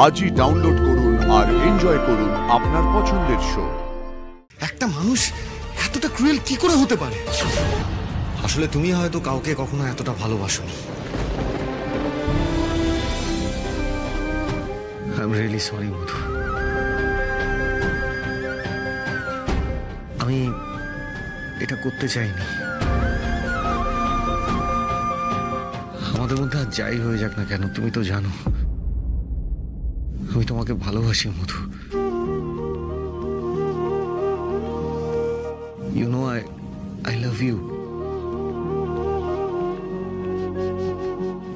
আজই ডাউনলোড করুন আর এনজয় করুন আপনার পছন্দের শো। একটা মানুষ এতটা ক্রুয়েল কি করে হতে পারে? আসলে তুমি হয়তো কাউকে কখনো এতটা ভালোবাসোনি। আই এম রিয়েলি সরি মধু। আমি এটা করতে চাইনি। আমাদের মধ্যে আর যাই হয়ে যাক না কেন, তুমি তো জানো আমি তোমাকে ভালোবাসি মধু। You know, I love you.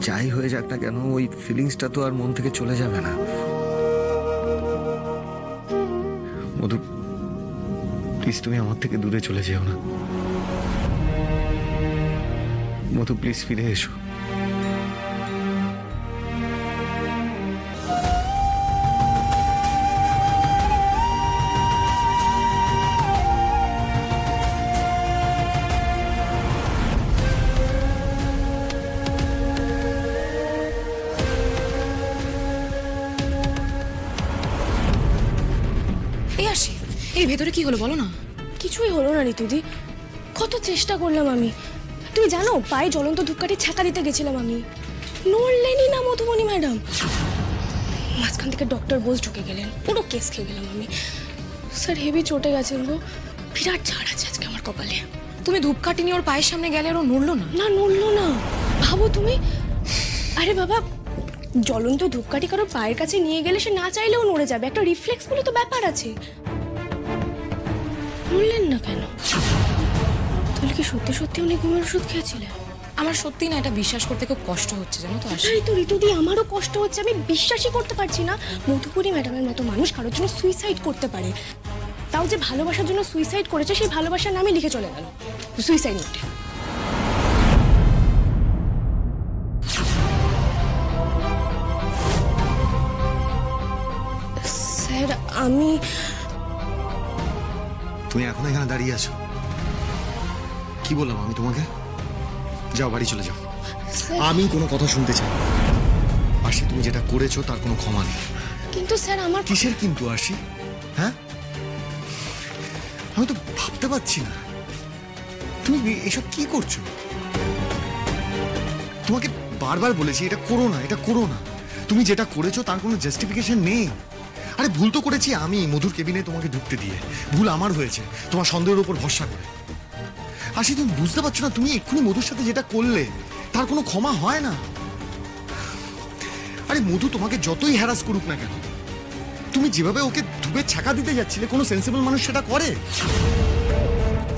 যাই হয়ে যাক না কেন, ওই ফিলিংসটা তো আর মন থেকে চলে যাবে না। মধু, প্লিজ তুমি আমার থেকে দূরে চলে যেও না। মধু, প্লিজ ফিরে এসো। এই ভেতরে কি হলো বলো না। কিছুই হলো না ঋতুদি, কত চেষ্টা করলাম আমি। তুমি জানো, পায়ে জ্বলন্ত ধূপকাঠি ছাকা দিতে গেছিলাম আমি, নড়লেনই না মধুবনী ম্যাডাম। মাঝখান থেকে ডক্টর বোস ঢুকে গেলেন, পুরো কেস খেয়ে গেলাম আমি। স্যার হেভি চটে গেছেন গো, বিরাট ঝাড় আছে আজকে আমার কপালে। তুমি ধূপকাঠি নিয়ে ওর পায়ের সামনে গেলে আর ও নড়লো না? না, নড়লো না। ভাবো তুমি, আরে বাবা, জ্বলন্ত ধূপকাঠি কারো পায়ের কাছে নিয়ে গেলে সে না চাইলেও নড়ে যাবে, একটা রিফ্লেক্স বলে তো ব্যাপার আছে। বললেন না কেন? তাহলে কি সত্যি সত্যি উনি ঘুমের ওষুধ খেয়েছিলেন? আমার সত্যি না এটা বিশ্বাস করতে খুব কষ্ট হচ্ছে, জানো তো। আসলে তো ঋতুদি, আমারও কষ্ট হচ্ছে, আমি বিশ্বাসই করতে পারছি না মধুপুরী ম্যাডামের মতো মানুষ কারোর জন্য সুইসাইড করতে পারে। তাও যে ভালোবাসার জন্য সুইসাইড করেছে, সেই ভালোবাসার নামে লিখে চলে গেল সুইসাইড নোটে। স্যার, আমি... তুমি এখন এখানে দাঁড়িয়ে আছো, কি বললাম আমি তোমাকে? যাও, বাড়ি চলে যাও। আমি কোনো কথা শুনতে চাই। আশি, তুমি যেটা করেছো তার কোনো ক্ষমা নেই। কিন্তু স্যার, আমার... কিসের কিন্তু আশি? হ্যাঁ, আমি তো ভাবতে পারছি না তুমি এসব কি করছো। তোমাকে বারবার বলেছি এটা করো না, এটা করো না। তুমি যেটা করেছো তার কোনো জাস্টিফিকেশন নেই। আরে ভুল তো করেছি আমি, মধুর কেবিনে তোমাকে ঢুকতে দিয়ে। ভুল আমার হয়েছে তোমার সন্দেহের উপর ভরসা করে। আশি, তুমি বুঝতে পারছো না, তুমি এক্ষুনি মধুর সাথে যেটা করলে তার কোনো ক্ষমা হয় না। আরে মধু তোমাকে যতই হ্যারাস করুক না কেন, তুমি যেভাবে ওকে ধুপে ছাকা দিতে যাচ্ছিলে, কোনো সেন্সিবল মানুষ সেটা করে?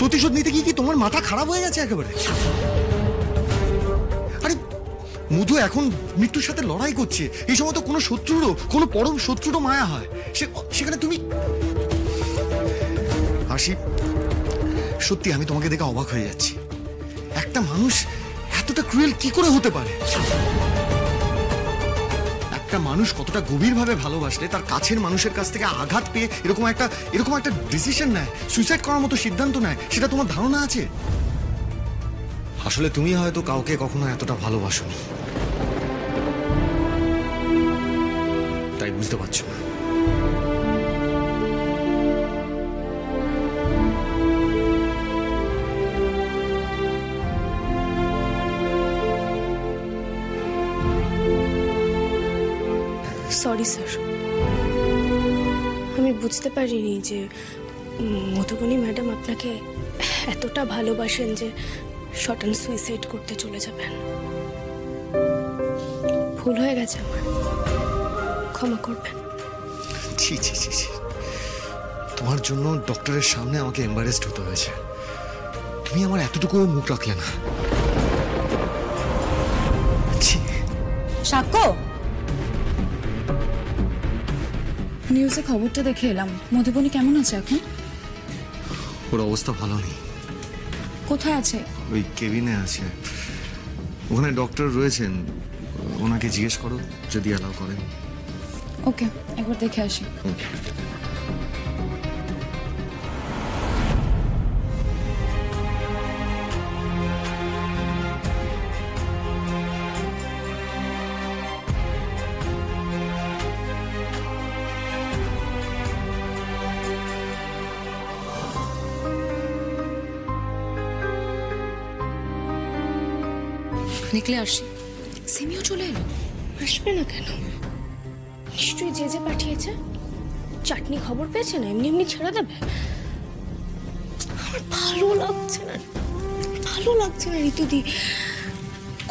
প্রতিশোধ নিতে গিয়ে কি তোমার মাথা খারাপ হয়ে গেছে একেবারে? আরে মধু এখন মৃত্যুর সাথে লড়াই করছে। এই সময় তো কোনো শত্রুরও, কোনো পরম শত্রুরও মায়া হয়, সেখানে তুমি... হাসি, সত্যি আমি তোমাকে দেখে অবাক হয়ে যাচ্ছি। একটা মানুষ এতটা ক্রুয়েল কি করে হতে পারে? একটা মানুষ কতটা গভীরভাবে ভালোবাসলে তার কাছের মানুষের কাছ থেকে আঘাত পেয়ে এরকম একটা ডিসিশন নেয়, সুইসাইড করার মতো সিদ্ধান্ত নেয়, সেটা তোমার ধারণা আছে? আসলে তুমি হয়তো কাউকে কখনো এতটা ভালোবাসোনি, তাই বুঝতে পারছো না। সরি স্যার, আমি বুঝতে পারিনি যে মধুবনী ম্যাডাম আপনাকে এতটা ভালোবাসেন যে শর্টান সুইসাইড করতে চলে যাবেন। ভুল হয়ে গেছে আমার, ক্ষমা করবেন। ছি ছি ছি ছি, তোমার জন্য ডক্টরের সামনে আমাকে এম্বারেসড হতে হয়েছে। তুমি আমার এতটুকু মুখ রাখলে না। সাক্ষ্য, নিউজে খবরটা দেখে এলাম। মধুবনী কেমন আছে এখন? ওর অবস্থা ভালো নেই। কোথায় আছে? ওই কেবিনে আছে, ওখানে ডক্টর রয়েছেন, ওনাকে জিজ্ঞেস করো যদি অ্যালাউ করেন। ওকে, একবার দেখে আসি। নিকলে আসি, সিমিও চলে এলো। আসবে না কেন? নিশ্চয়ই যে পাঠিয়েছে চাটনি খবর পেয়েছে না, এমনি এমনি ছেড়ে দেবে। আমার ভালো লাগছে না, ভালো লাগছে না ঋতুদি।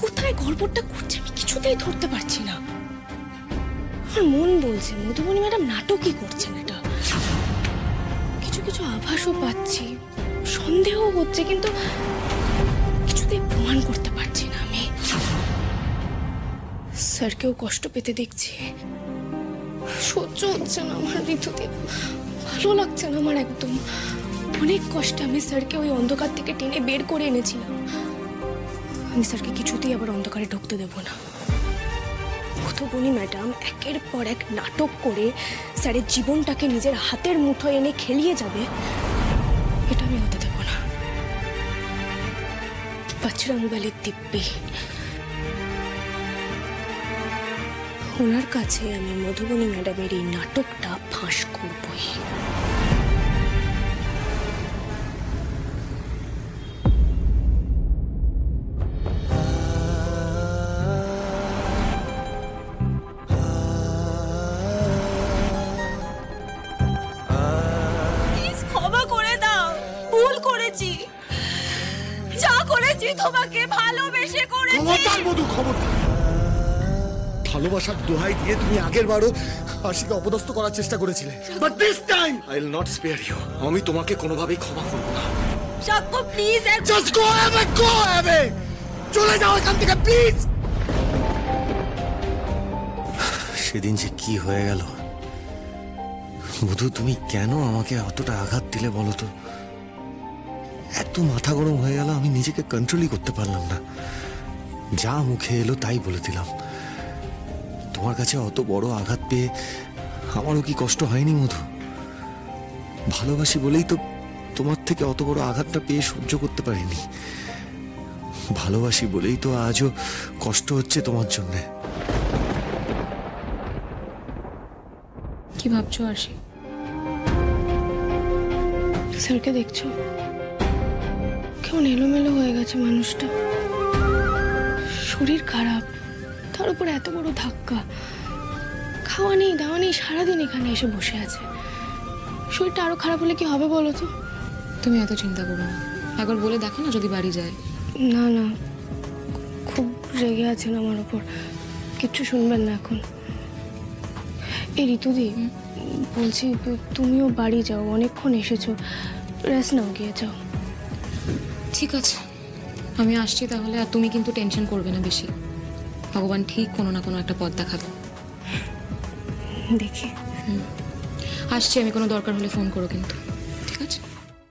কোথায় গড়বড়টা করছে আমি কিছুতেই ধরতে পারছি না। আমার মন বলছে মধুবনী ম্যাডাম নাটকই করছেন। এটা কিছু কিছু আভাসও পাচ্ছি, সন্দেহ হচ্ছে, কিন্তু কিছুতেই প্রমাণ করতে পারছি না আমি। স্যারকেও কষ্ট পেতে দেখছি, সহ্য হচ্ছে না আমার ঋতুদি। ভালো লাগছে না আমার একদম। অনেক কষ্টে আমি স্যারকে ওই অন্ধকার থেকে টেনে বের করে এনেছিলাম। আমি স্যারকে কিছুতেই আবার অন্ধকারে ঢুকতে দেব না। মধুবনী ম্যাডাম একের পর এক নাটক করে স্যারের জীবনটাকে নিজের হাতের মুঠোয় এনে খেলিয়ে যাবে, এটা আমি হতে দেব না। বজরং বলী দিব্যি, ওনার কাছে আমি মধুবনী ম্যাডামের এই নাটকটা ফাঁস করবই। প্লিজ ক্ষমা করে দাও, ভুল করেছি। যা করেছি তোমাকে ভালোবেসে করেছি। খবরদার মধু, খবরদার। ভালোবাসার দোহাই দিয়ে তুমি আগের বারও আশিকে অপদস্থ করার চেষ্টা করেছিলে, but this time I will not spare you. আমি তোমাকে কোনোভাবেই ক্ষমা করব না। সাক্ষ্য please, just go away, go away. চলে যাও এখান থেকে প্লিজ। সেদিন যে কি হয়ে গেল মধু, তুমি কেন আমাকে অতটা আঘাত দিলে বলো তো? এত মাথা গরম হয়ে গেল, আমি নিজেকে কন্ট্রোলই করতে পারলাম না। যা মুখে এলো তাই বলে দিলাম। তোমার কাছে অত বড় আঘাত পেয়ে আমারও কি কষ্ট হয়নি মধু? ভালোবাসি বলেই তো তোমার থেকে অত বড় আঘাতটা পেয়ে সহ্য করতে পারিনি। ভালোবাসি বলেই তো আজও কষ্ট হচ্ছে তোমার জন্যে। কি ভাবছো আরশি? স্যারকে দেখছো কেমন এলোমেলো হয়ে গেছে মানুষটা। শরীর খারাপ, তার উপর এত বড় ধাক্কা। খাওয়া নেই, দাওয়া নেই, সারাদিন এখানে এসে বসে আছে। শরীরটা আরো খারাপ হলে কি হবে বলো তো? তুমি এত চিন্তা করো না, একবার বলে দেখো না যদি বাড়ি যায়। না না, খুব রেগে আছেন আমার ওপর, কিচ্ছু শুনবেন না এখন। এই ঋতুদি, বলছি তুমিও বাড়ি যাও, অনেকক্ষণ এসেছো, রেস্ট নাও, গিয়ে যাও। ঠিক আছে, আমি আসছি তাহলে। আর তুমি কিন্তু টেনশন করবে না বেশি, ভগবান ঠিক কোনো না কোনো একটা পথ দেখাবে। দেখি আসছি আমি, কোনো দরকার হলে ফোন করো কিন্তু, ঠিক আছে?